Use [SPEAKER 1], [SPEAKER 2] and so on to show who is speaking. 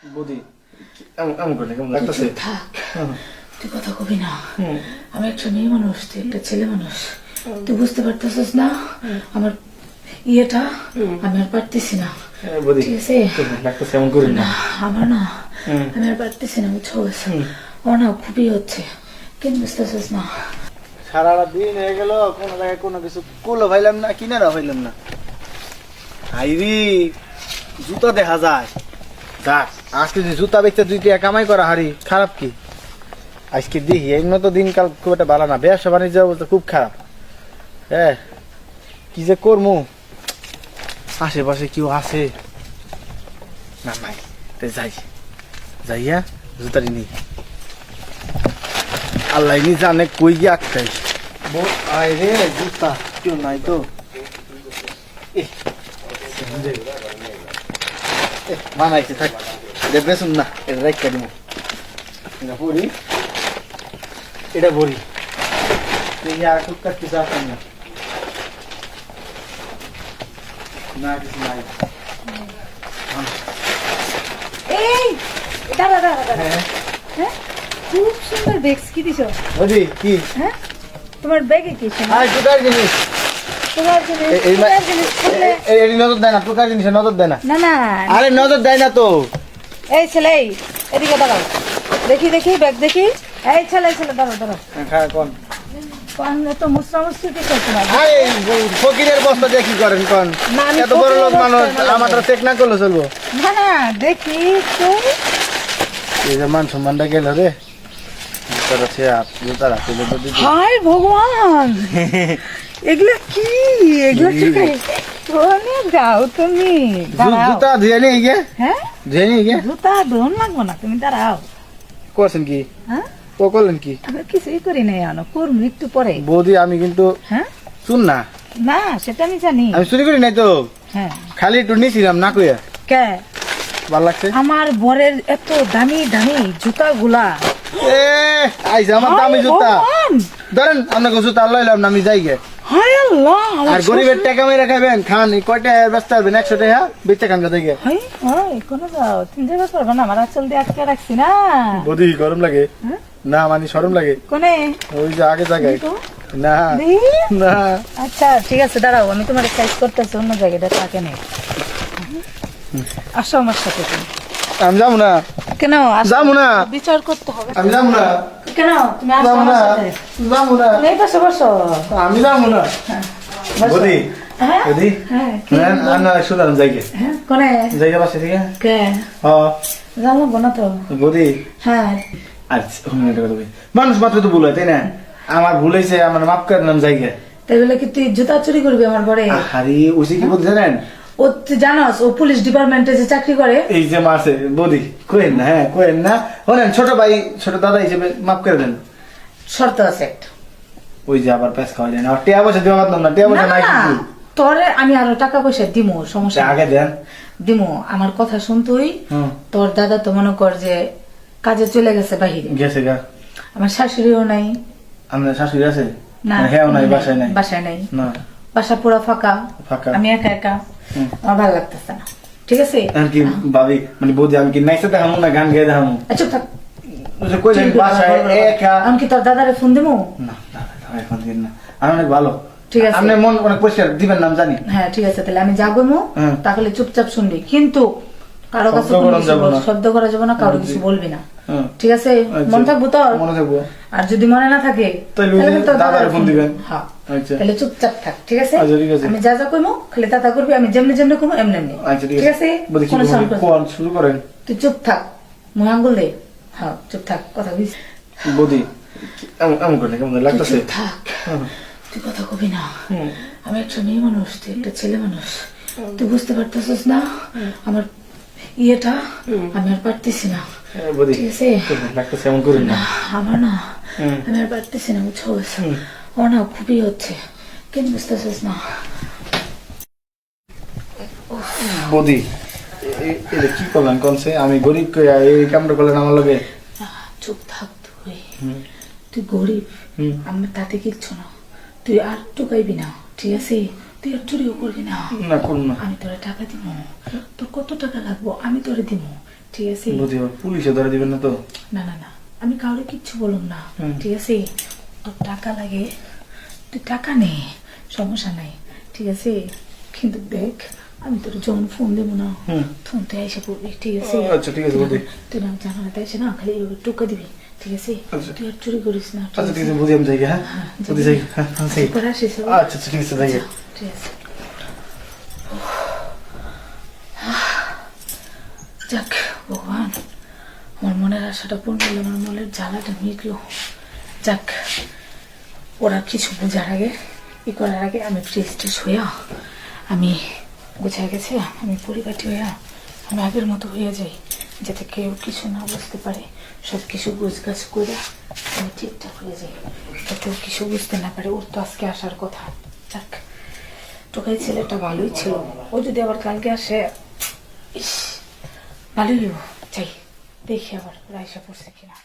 [SPEAKER 1] বৌদি এমন করে কেমন লাগতেছে?
[SPEAKER 2] থাক, তুই কথা কবি না। আমি একটা মেয়ে মানুষ, তুই একটা ছেলে মানুষ। তুই বুঝতে পারতেছিস না আমার ইয়েটা? আমি আর পারতেছি না।
[SPEAKER 1] বৌদি
[SPEAKER 2] ঠিক আছে,
[SPEAKER 1] লাগতেছে এমন করি না।
[SPEAKER 2] আমার না, আমি আর পারতেছি না, বুঝছো? আমার না খুবই হচ্ছে, কেন বুঝতেছিস না?
[SPEAKER 3] সারাটা দিন হয়ে গেল, কোনো জায়গায় কোনো কিছু কুলো ভাইলাম না, কিনারা ভাইলাম না। হাইরি জুতা দেখা যায়, যাক আজকে যে জুতা বেচতে 2 টাকা কামাই করা হারি, খারাপ কি? আজকে দেখি এমন তো দিনকাল খুব একটা ভালো না, ব্যবসা বাণিজ্য অবস্থা খুব খারাপ। হ্যাঁ, কি যে করবো, আশেপাশে কেউ আছে না? নাই, তাই যাই যাইয়া জুতারি নি, আল্লাহ নি জানে কই গিয়ে আটকাই। আয় রে জুতা কেউ নাই তো। মানাইছে থাক, এটা বেসুন না, এটা রাখতে দিব। এটা ভরি, এটা ভরি, আর টুকটাক কিছু আসেন না, না কিছু নাই।
[SPEAKER 2] এই দাঁড়া দাঁড়া দাঁড়া,
[SPEAKER 3] হ্যাঁ
[SPEAKER 2] হ্যাঁ খুব সুন্দর ব্যাগ কি দিছো?
[SPEAKER 3] বুঝি কি?
[SPEAKER 2] হ্যাঁ, তোমার ব্যাগে কি?
[SPEAKER 3] আর টুকার জিনিস,
[SPEAKER 2] তোমার জিনিস, তোমার জিনিস খুললে
[SPEAKER 3] এই নজর দেয় না, টুকার জিনিসে নজর দেয় না।
[SPEAKER 2] না না,
[SPEAKER 3] আরে নজর দেয় না তো।
[SPEAKER 2] এই ছেলে এদিকে দাঁড়াও, দেখি দেখি ব্যাগ দেখি। এই ছেলে ছেলে দাঁড়াও দাঁড়াও,
[SPEAKER 3] কোন
[SPEAKER 2] তো মুসরা মুসরি কি করছো?
[SPEAKER 3] আরে ফকিরের বস্তা দিয়ে কি করেন কোন?
[SPEAKER 2] না, আমি
[SPEAKER 3] এত বড় লোক মানুষ, আমার তো চেক না করলে চলবো?
[SPEAKER 2] না না, দেখি তো।
[SPEAKER 3] এই যে মান সম্মানটা গেল রে,
[SPEAKER 2] হায় ভগবান, এগুলা কি? এগুলা থেকে কোনে যাও তুমি? দাঁড়াও,
[SPEAKER 3] জুতা ধুয়ে নি গে,
[SPEAKER 2] হ্যাঁ
[SPEAKER 3] ধুয়ে নি গে।
[SPEAKER 2] জুতা ধোন লাগবো না, তুমি দাঁড়াও।
[SPEAKER 3] করছেন কি?
[SPEAKER 2] হ্যাঁ,
[SPEAKER 3] ও করলেন কি?
[SPEAKER 2] আমি কিছুই করি নাই, আনো করবো একটু পরে।
[SPEAKER 3] বৌদি আমি কিন্তু
[SPEAKER 2] হ্যাঁ,
[SPEAKER 3] শুন না,
[SPEAKER 2] না সেটা আমি জানি।
[SPEAKER 3] আমি চুরি করি নাই তো,
[SPEAKER 2] হ্যাঁ,
[SPEAKER 3] খালি একটু নিছিলাম না কইয়া,
[SPEAKER 2] কে?
[SPEAKER 3] ভাল লাগছে।
[SPEAKER 2] আমার বরের এত দামি দামি জুতা গুলা।
[SPEAKER 3] এ আইছে আমার দামি জুতা, ধরেন আপনাকে জুতা লইলাম না, আমি যাই গে।
[SPEAKER 2] হায় আল্লাহ,
[SPEAKER 3] আর গরিবের টাকা মেরে খাবেন, খান কয়টা ব্যস্ত হবেন, 100 টাকা বেচে খান কোথায় গে।
[SPEAKER 2] হায় হায়, কোনো যাও তুমি যাবে পারবে না, আমার আঁচল দিয়ে আটকে রাখছি না।
[SPEAKER 3] বৌদি গরম লাগে
[SPEAKER 2] হ্যাঁ?
[SPEAKER 3] না, মানে শরম লাগে।
[SPEAKER 2] কোনে?
[SPEAKER 3] ওই যে আগে জায়গায়
[SPEAKER 2] তো
[SPEAKER 3] না
[SPEAKER 2] দেখি।
[SPEAKER 3] না।
[SPEAKER 2] আচ্ছা ঠিক আছে, দাঁড়াও, আমি তোমার সাইজ করতেছি, অন্য জায়গাটা থাকে নেই। আসো আমার সাথে তুমি।
[SPEAKER 3] আমি যাবো না,
[SPEAKER 2] কেন আসো?
[SPEAKER 3] যাবো না,
[SPEAKER 2] বিচার করতে হবে।
[SPEAKER 3] আমি যাবো না,
[SPEAKER 2] কেন তুমি আসো
[SPEAKER 3] যাবো
[SPEAKER 2] আমার
[SPEAKER 3] না,
[SPEAKER 2] সাথে?
[SPEAKER 3] যাবো না,
[SPEAKER 2] এই বসো বসো।
[SPEAKER 3] আমি যাবো না।
[SPEAKER 2] বসো।
[SPEAKER 3] বৌদি
[SPEAKER 2] হ্যাঁ
[SPEAKER 3] বৌদি
[SPEAKER 2] হ্যাঁ, কি
[SPEAKER 3] না শুনলাম যাইগে
[SPEAKER 2] হ্যাঁ, কোনে?
[SPEAKER 3] জায়গা পাশে থেকে।
[SPEAKER 2] কে?
[SPEAKER 3] হ্যাঁ
[SPEAKER 2] জানো না তো।
[SPEAKER 3] বৌদি
[SPEAKER 2] হ্যাঁ,
[SPEAKER 3] আচ্ছা একটা কথা বলি, মানুষ মাত্র তো ভুল হয় তাই না? আমার ভুল হয়েছে, আমার মাফ করে দিলাম জায়গা।
[SPEAKER 2] তাই বলে কি তুই জুতা চুরি করবি আমার ঘরে?
[SPEAKER 3] আরে ওসে কি বলতে জানেন?
[SPEAKER 2] ও তুই জানোস ও পুলিশ ডিপার্টমেন্টে যে চাকরি করে?
[SPEAKER 3] এই যে মারছে বৌদি, কোয়েন না, হ্যাঁ কোয়েন না, শোনেন ছোট ভাই ছোট দাদা হিসেবে মাফ করে দেন।
[SPEAKER 2] শর্ত আছে একটা।
[SPEAKER 3] ওই যে আবার প্যাস খাওয়াই দেন, আর টিয়া পয়সা দেওয়া পারতাম না, টিয়া
[SPEAKER 2] না
[SPEAKER 3] পয়সা নাই
[SPEAKER 2] না,
[SPEAKER 3] কিন্তু।
[SPEAKER 2] তোরে আমি আরো টাকা পয়সা দিমু, সমস্যা
[SPEAKER 3] আগে
[SPEAKER 2] নেই।
[SPEAKER 3] দেন।
[SPEAKER 2] দিমু, আমার কথা শুন তুই।
[SPEAKER 3] হুম
[SPEAKER 2] তোর দাদা তো মনে কর যে কাজে চলে গেছে বাহিরে,
[SPEAKER 3] গেছে গা।
[SPEAKER 2] আমার শাশুড়িও নাই।
[SPEAKER 3] আপনার শাশুড়ি আছে?
[SPEAKER 2] না,
[SPEAKER 3] হ্যাঁ নাই, বাসায় নাই।
[SPEAKER 2] বাসায় নাই,
[SPEAKER 3] না
[SPEAKER 2] বাসা পুরো ফাঁকা,
[SPEAKER 3] ফাঁকা।
[SPEAKER 2] আমি একা একা,
[SPEAKER 3] হুম।
[SPEAKER 2] আমার ভালো লাগতেছে না, ঠিক আছে?
[SPEAKER 3] আর কি ভাবি, মানে বৌদি আমি কি নাইসে দেখামু না গান গেয়ে দেখামু?
[SPEAKER 2] চুপ থাক।
[SPEAKER 3] ওই যে কইলেন বাসায় একা।
[SPEAKER 2] আমি কি তোর দাদারে ফোন দিমু?
[SPEAKER 3] না না, এখন দিন না, আমি অনেক ভালো।
[SPEAKER 2] ঠিক আছে।
[SPEAKER 3] আপনি মন অনেক পরিষ্কার দিবেন নাম জানি।
[SPEAKER 2] হ্যাঁ ঠিক আছে, তাহলে আমি যাবো,
[SPEAKER 3] হুম।
[SPEAKER 2] তাহলে চুপচাপ শুনবি, কিন্তু কারো কাছে
[SPEAKER 3] শব্দ
[SPEAKER 2] কোনো
[SPEAKER 3] করা
[SPEAKER 2] কিছু
[SPEAKER 3] যাবে না।
[SPEAKER 2] শব্দ করা যাবে না, কারো কিছু বলবি না,
[SPEAKER 3] হুম।
[SPEAKER 2] ঠিক আছে?
[SPEAKER 3] আচ্ছা।
[SPEAKER 2] মনে থাকবো তোর?
[SPEAKER 3] মনে থাকবো।
[SPEAKER 2] আর যদি মনে না থাকে
[SPEAKER 3] তাহলে
[SPEAKER 2] তাহলে তোর
[SPEAKER 3] দাদারে
[SPEAKER 2] দাদারে
[SPEAKER 3] ফোন দিবেন।
[SPEAKER 2] হ্যাঁ,
[SPEAKER 3] আচ্ছা
[SPEAKER 2] তাহলে চুপচাপ থাক, ঠিক আছে?
[SPEAKER 3] আচ্ছা, ঠিক আছে।
[SPEAKER 2] আমি যা যা কইমু খালি দাদা করবি, আমি যেমনি যেমনি কইমু এমনি এমনি,
[SPEAKER 3] আচ্ছা
[SPEAKER 2] ঠিক আছে?
[SPEAKER 3] বলি কি
[SPEAKER 2] কোনো
[SPEAKER 3] বলি,
[SPEAKER 2] সাউন্ড করবি না।
[SPEAKER 3] কোন শুরু করেন।
[SPEAKER 2] তুই চুপ থাক, মুখ আঙ্গুল দে। হ্যাঁ চুপ থাক, কথা বুঝ।
[SPEAKER 3] বৌদি এমন করে কেমন লাগতেছে?
[SPEAKER 2] চুপ থাক, তুই কথা কবি না। আমি একটা মেয়ে মানুষ, তুই একটা ছেলে মানুষ। তুই বুঝতে পারতেছিস না আমার ইয়েটা? আমি আর পারতেছি না,
[SPEAKER 3] বৌদি
[SPEAKER 2] ঠিক আছে?
[SPEAKER 3] লাগতেছে এমন করেন না।
[SPEAKER 2] আমার না, আমি আর পারতেছি না, বুঝছো? আমার না খুবই হচ্ছে, কেন বুঝতেছিস না?
[SPEAKER 3] বৌদি এটা কি করলেন কনসে? আমি গরিব কইয়া এই কামটা করলেন আমার লগে?
[SPEAKER 2] চুপ থাক তুই, তুই গরিব, আমি তাতে কিচ্ছু না। তুই আর টুকাইবি না, ঠিক আছে? তুই আর চুরিও করবি না।
[SPEAKER 3] না করুন না।
[SPEAKER 2] আমি তোরে টাকা দিব, তোর কত টাকা লাগবো আমি তোরে দিব, ঠিক আছে
[SPEAKER 1] বুদ্ধি হবে, পুলিশে ধরে দিবেন না তো?
[SPEAKER 2] না না না আমি কাউরে কিচ্ছু বলুম না ঠিক আছে তোর টাকা লাগে তুই টাকা নে সমস্যা নাই ঠিক আছে কিন্তু দেখ আমি তোর যখন ফোন দেবো না তখন তুই এসে পড়বি ঠিক আছে
[SPEAKER 1] আচ্ছা ঠিক আছে বুদ্ধি।
[SPEAKER 2] তুই না জানালাতে এসে না খালি এইভাবে টোকা দিবি ঠিক আছে
[SPEAKER 1] আচ্ছা।
[SPEAKER 2] তুই আর চুরি করিস না
[SPEAKER 1] আচ্ছা ঠিক আছে বুদ্ধি, আমি যাই গে, হ্যাঁ বুদ্ধি যাই, হ্যাঁ যাই।
[SPEAKER 2] পরে আসিস
[SPEAKER 1] আচ্ছা আচ্ছা ঠিক আছে যাই গে।
[SPEAKER 2] ঠিক আছে যাক ভগবান আমার মনের আশাটা পূর্ণ হলো, আমার মনের জ্বালাটা মিটলো। যাক ওরা কিছু বোঝার আগে ই করার আগে আমি ফ্রেশ ট্রেশ হইয়া আমি গোছায় গেছে, আমি পরিপাটি হইয়া আমি আগের মতো হয়ে যাই, যাতে কেউ কিছু না বুঝতে পারে। সব কিছু গোছগাছ করে আমি ঠিকঠাক হয়ে যাই, কেউ কিছু বুঝতে না পারে। ওর তো আজকে আসার কথা। যাক টোকাই ছেলেটা ভালোই ছিল, ও যদি আবার কালকে আসে ইস ভালোই চাই, দেখি আবার রাইসা পড়ছে কিনা।